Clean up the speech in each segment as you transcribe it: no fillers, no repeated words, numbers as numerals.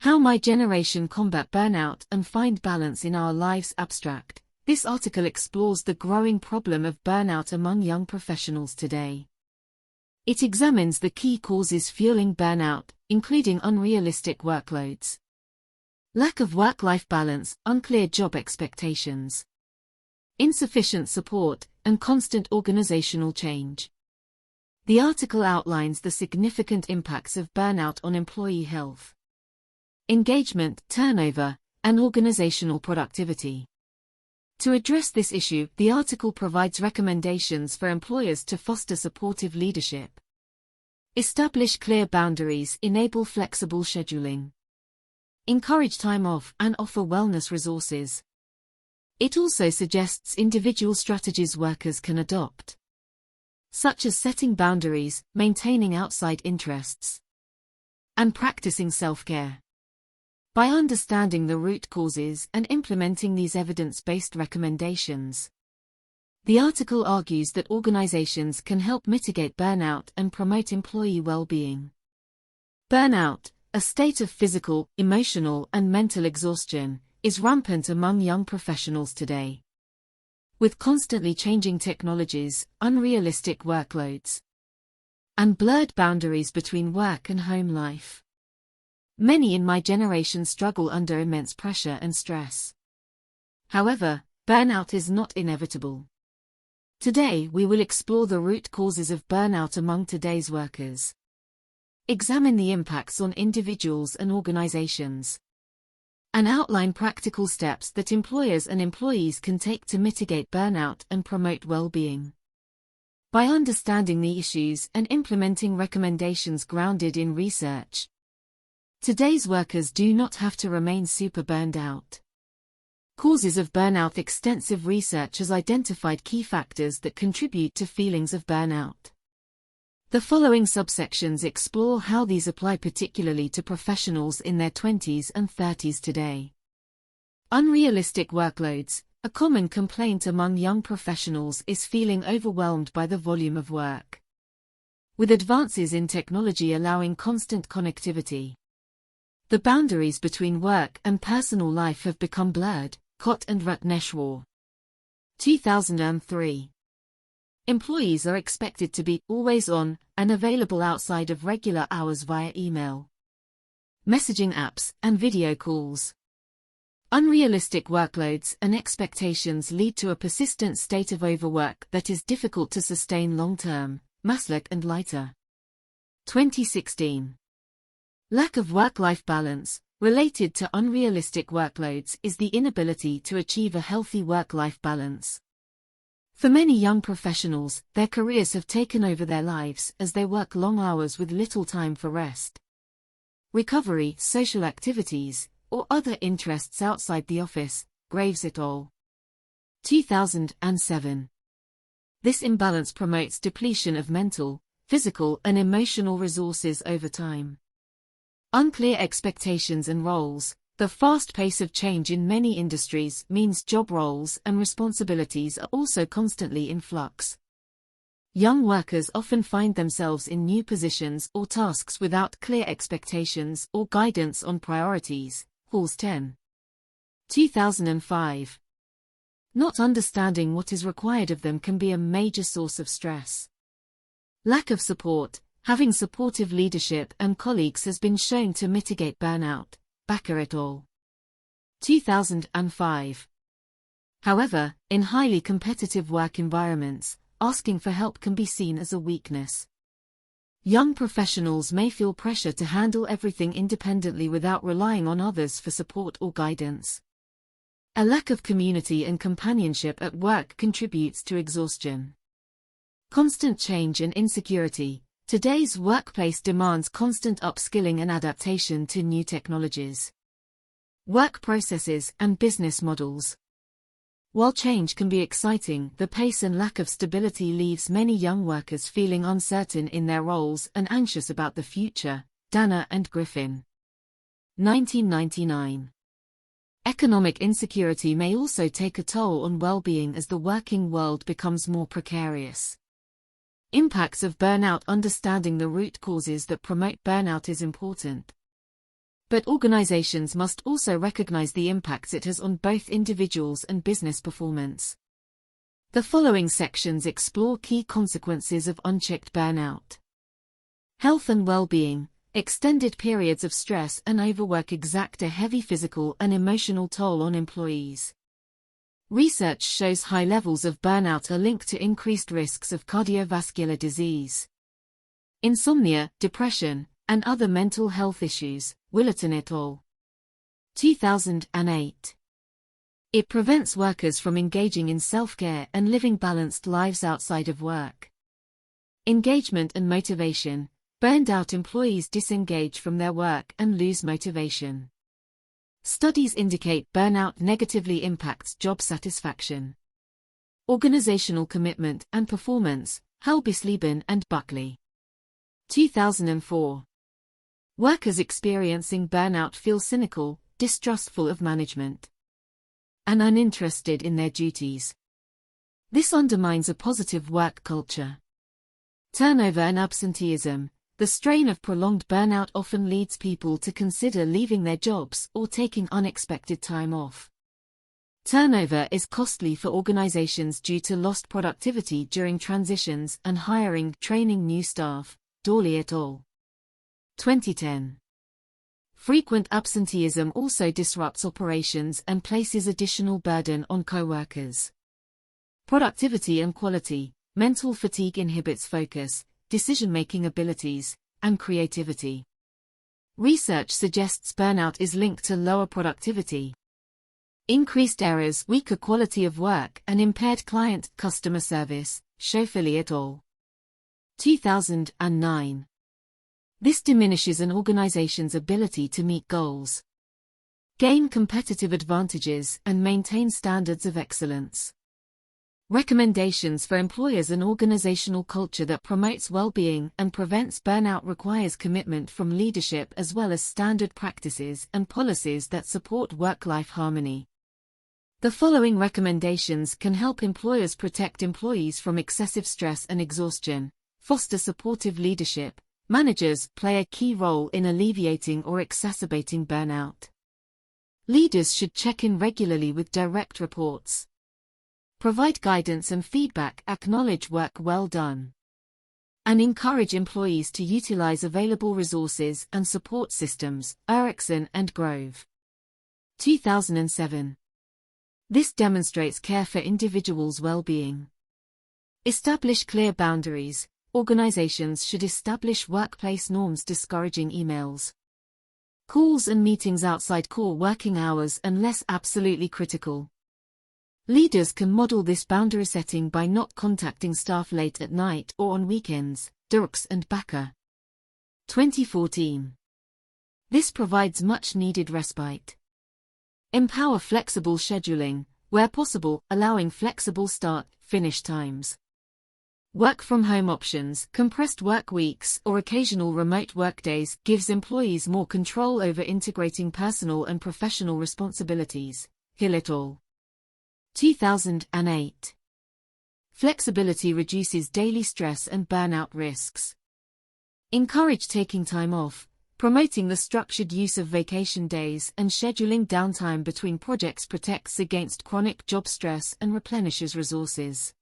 How My Generation Combat Burnout and Find Balance in Our Lives abstract. This article explores the growing problem of burnout among young professionals today. It examines the key causes fueling burnout, including unrealistic workloads, lack of work-life balance, unclear job expectations, insufficient support, and constant organizational change. The article outlines the significant impacts of burnout on employee health, engagement, turnover, and organizational productivity. To address this issue, the article provides recommendations for employers to foster supportive leadership, establish clear boundaries, enable flexible scheduling, encourage time off, and offer wellness resources. It also suggests individual strategies workers can adopt, such as setting boundaries, maintaining outside interests, and practicing self-care. By understanding the root causes and implementing these evidence-based recommendations, the article argues that organizations can help mitigate burnout and promote employee well-being. Burnout, a state of physical, emotional, and mental exhaustion, is rampant among young professionals today. With constantly changing technologies, unrealistic workloads, and blurred boundaries between work and home life, many in my generation struggle under immense pressure and stress. However, burnout is not inevitable. Today we will explore the root causes of burnout among today's workers, examine the impacts on individuals and organizations, and outline practical steps that employers and employees can take to mitigate burnout and promote well-being. By understanding the issues and implementing recommendations grounded in research, today's workers do not have to remain super burned out. Causes of burnout. Extensive research has identified key factors that contribute to feelings of burnout. The following subsections explore how these apply particularly to professionals in their 20s and 30s today. Unrealistic workloads. A common complaint among young professionals is feeling overwhelmed by the volume of work. With advances in technology allowing constant connectivity, the boundaries between work and personal life have become blurred. Kot and Ratneshwar, 2003. Employees are expected to be always on and available outside of regular hours via email, messaging apps, and video calls. Unrealistic workloads and expectations lead to a persistent state of overwork that is difficult to sustain long-term. Maslach and Leiter, 2016. Lack of work-life balance, related to unrealistic workloads, is the inability to achieve a healthy work-life balance. For many young professionals, their careers have taken over their lives as they work long hours with little time for rest, recovery, social activities, or other interests outside the office. Graves et al., 2007. This imbalance promotes depletion of mental, physical, and emotional resources over time. Unclear expectations and roles. The fast pace of change in many industries means job roles and responsibilities are also constantly in flux. Young workers often find themselves in new positions or tasks without clear expectations or guidance on priorities. Halls 10. 2005. Not understanding what is required of them can be a major source of stress. Lack of support. Having supportive leadership and colleagues has been shown to mitigate burnout. Bakker et al., 2005. However, in highly competitive work environments, asking for help can be seen as a weakness. Young professionals may feel pressure to handle everything independently without relying on others for support or guidance. A lack of community and companionship at work contributes to exhaustion. Constant change and insecurity. Today's workplace demands constant upskilling and adaptation to new technologies, work processes, and business models. While change can be exciting, the pace and lack of stability leaves many young workers feeling uncertain in their roles and anxious about the future. Danner and Griffin, 1999. Economic insecurity may also take a toll on well-being as the working world becomes more precarious. Impacts of burnout. Understanding the root causes that promote burnout is important. But organizations must also recognize the impacts it has on both individuals and business performance. The following sections explore key consequences of unchecked burnout. Health and well-being. Extended periods of stress and overwork exact a heavy physical and emotional toll on employees. Research shows high levels of burnout are linked to increased risks of cardiovascular disease, insomnia, depression, and other mental health issues. Willerton et al. 2008. It prevents workers from engaging in self-care and living balanced lives outside of work. Engagement and motivation. Burned-out employees disengage from their work and lose motivation. Studies indicate burnout negatively impacts job satisfaction. Organizational commitment and performance. Halbisleben and Buckley. 2004. Workers experiencing burnout feel cynical, distrustful of management, and uninterested in their duties. This undermines a positive work culture. Turnover and absenteeism. The strain of prolonged burnout often leads people to consider leaving their jobs or taking unexpected time off. Turnover is costly for organizations due to lost productivity during transitions and training new staff. Dawley et al. 2010. Frequent absenteeism also disrupts operations and places additional burden on co-workers. Productivity and quality. Mental fatigue inhibits focus, decision-making abilities, and creativity. Research suggests burnout is linked to lower productivity, increased errors, weaker quality of work, and impaired client-customer service. Schofield et al. 2009. This diminishes an organization's ability to meet goals, gain competitive advantages, and maintain standards of excellence. Recommendations for employers: an organizational culture that promotes well-being and prevents burnout requires commitment from leadership as well as standard practices and policies that support work-life harmony. The following recommendations can help employers protect employees from excessive stress and exhaustion. Foster supportive leadership. Managers play a key role in alleviating or exacerbating burnout. Leaders should check in regularly with direct reports. Provide guidance and feedback, acknowledge work well done, and encourage employees to utilize available resources and support systems. Erickson and Grove. 2007. This demonstrates care for individuals' well-being. Establish clear boundaries. Organizations should establish workplace norms discouraging emails, calls and meetings outside core working hours unless absolutely critical. Leaders can model this boundary setting by not contacting staff late at night or on weekends. Dirks and Bakker. 2014. This provides much-needed respite. Empower flexible scheduling, where possible, allowing flexible start-finish times. Work-from-home options, compressed work weeks, or occasional remote workdays gives employees more control over integrating personal and professional responsibilities. Hill et al. 2008. Flexibility reduces daily stress and burnout risks. Encourage taking time off, promoting the structured use of vacation days and scheduling downtime between projects protects against chronic job stress and replenishes resources.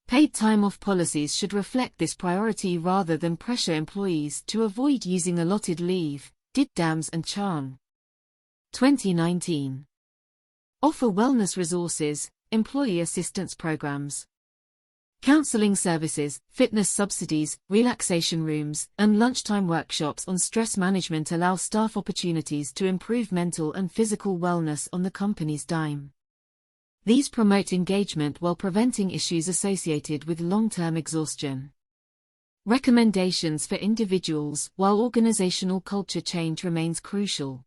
Paid time off policies should reflect this priority rather than pressure employees to avoid using allotted leave. Diddams and Chan. 2019. Offer wellness resources, employee assistance programs, counseling services, fitness subsidies, relaxation rooms, and lunchtime workshops on stress management allow staff opportunities to improve mental and physical wellness on the company's dime. These promote engagement while preventing issues associated with long-term exhaustion. Recommendations for individuals. While organizational culture change remains crucial,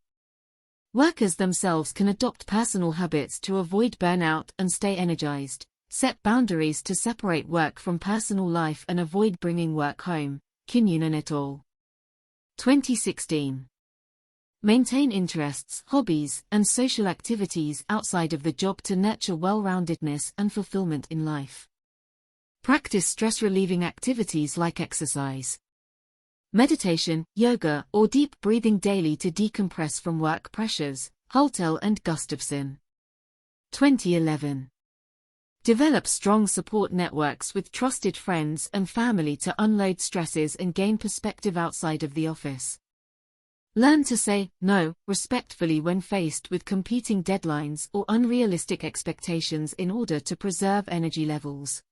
workers themselves can adopt personal habits to avoid burnout and stay energized. Set boundaries to separate work from personal life and avoid bringing work home. Kinnunen et al. 2016. Maintain interests, hobbies, and social activities outside of the job to nurture well-roundedness and fulfillment in life. Practice stress-relieving activities like exercise, Meditation, yoga, or deep breathing daily to decompress from work pressures. Hultel and Gustafson. 2011. Develop strong support networks with trusted friends and family to unload stresses and gain perspective outside of the office. Learn to say no respectfully when faced with competing deadlines or unrealistic expectations in order to preserve energy levels.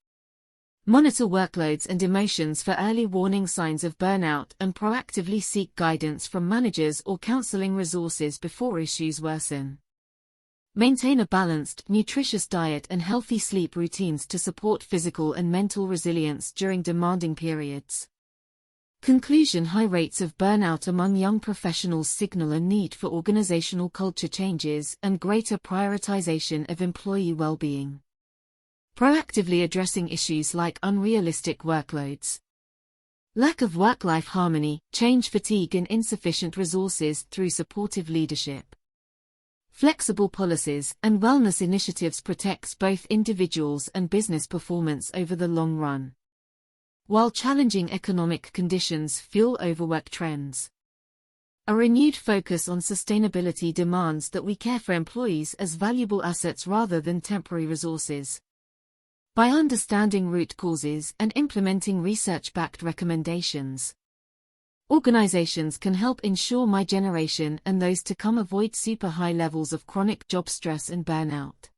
Monitor workloads and emotions for early warning signs of burnout and proactively seek guidance from managers or counseling resources before issues worsen. Maintain a balanced, nutritious diet and healthy sleep routines to support physical and mental resilience during demanding periods. Conclusion: high rates of burnout among young professionals signal a need for organizational culture changes and greater prioritization of employee well-being. Proactively addressing issues like unrealistic workloads, lack of work-life harmony, change fatigue and insufficient resources through supportive leadership. Flexible policies and wellness initiatives protects both individuals and business performance over the long run, while challenging economic conditions fuel overwork trends. A renewed focus on sustainability demands that we care for employees as valuable assets rather than temporary resources. By understanding root causes and implementing research-backed recommendations, organizations can help ensure my generation and those to come avoid super high levels of chronic job stress and burnout.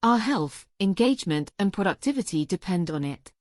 Our health, engagement, and productivity depend on it.